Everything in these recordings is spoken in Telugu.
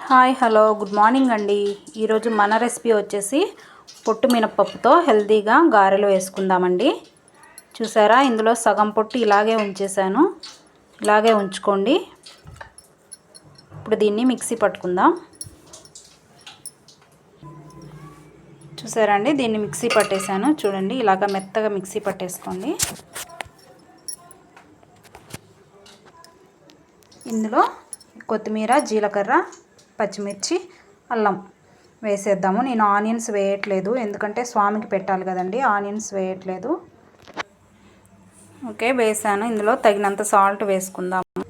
హాయ్ హలో గుడ్ మార్నింగ్ అండి. ఈరోజు మన రెసిపీ వచ్చేసి పొట్టు మినపప్పుతో హెల్తీగా గారెలు వేసుకుందామండి. చూసారా, ఇందులో సగం పొట్టు ఇలాగే ఉంచేసాను. ఇలాగే ఉంచుకోండి. ఇప్పుడు దీన్ని మిక్సీ పట్టుకుందాం. చూసారా అండి, దీన్ని మిక్సీ పట్టేశాను. చూడండి, ఇలాగ మెత్తగా మిక్సీ పట్టేసుకోండి. ఇందులో కొత్తిమీర, జీలకర్ర, పచ్చిమిర్చి, అల్లం వేసేద్దాము. నేను ఆనియన్స్ వేయట్లేదు, ఎందుకంటే స్వామికి పెట్టాలి కదండి. ఆనియన్స్ వేయట్లేదు. ఓకే, వేసాను. ఇందులో తగినంత సాల్ట్ వేసుకుందాము.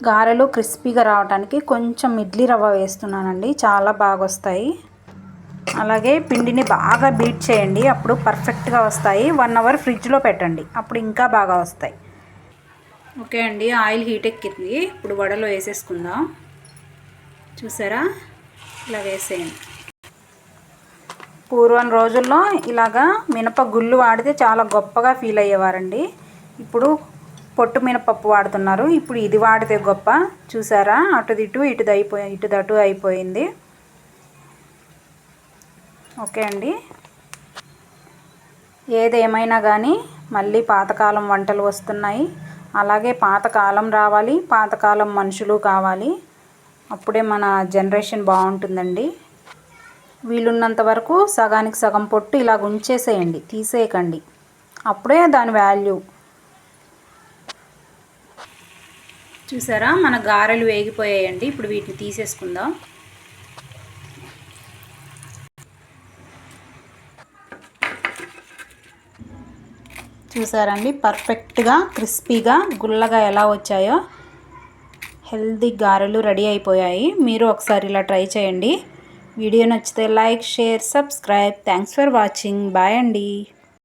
గారెలు క్రిస్పీగా రావడానికి కొంచెం ఇడ్లీ రవ్వ వేస్తున్నానండి, చాలా బాగా వస్తాయి. అలాగే పిండిని బాగా బీట్ చేయండి, అప్పుడు పర్ఫెక్ట్గా వస్తాయి. 1 అవర్ ఫ్రిడ్జ్లో పెట్టండి, అప్పుడు ఇంకా బాగా వస్తాయి. ఓకే అండి, ఆయిల్ హీట్ ఎక్కింది. ఇప్పుడు వడలో వేసేసుకుందాం. చూసారా, ఇలా వేసేయండి. పూర్వం రోజుల్లో ఇలాగా మినప గుళ్ళు వాడితే చాలా గొప్పగా ఫీల్ అయ్యేవారండి. ఇప్పుడు పొట్టు మినపప్పు వాడుతున్నారు. ఇప్పుడు ఇది వాడితే గొప్ప. చూసారా, ఇటుదటు అయిపోయింది. ఓకే అండి, ఏదేమైనా కానీ మళ్ళీ పాతకాలం వంటలు వస్తున్నాయి. అలాగే పాతకాలం రావాలి, పాతకాలం మనుషులు కావాలి. అప్పుడే మన జనరేషన్ బాగుంటుందండి. వీలున్నంత వరకు సగానికి సగం పొట్టు ఇలాగ ఉంచేసేయండి, తీసేయకండి. అప్పుడే దాని వాల్యూ. చూసారా, మన గారెలు వేగిపోయాయండి. ఇప్పుడు వీటిని తీసేసుకుందాం. చూసారండి, పర్ఫెక్ట్గా క్రిస్పీగా గుల్లగా ఎలా వచ్చాయో. హెల్తీ గారెలు రెడీ అయిపోయాయి. మీరు ఒకసారి ఇలా ట్రై చేయండి. వీడియో నచ్చితే like, share, subscribe. Thanks for watching. Bye అండి.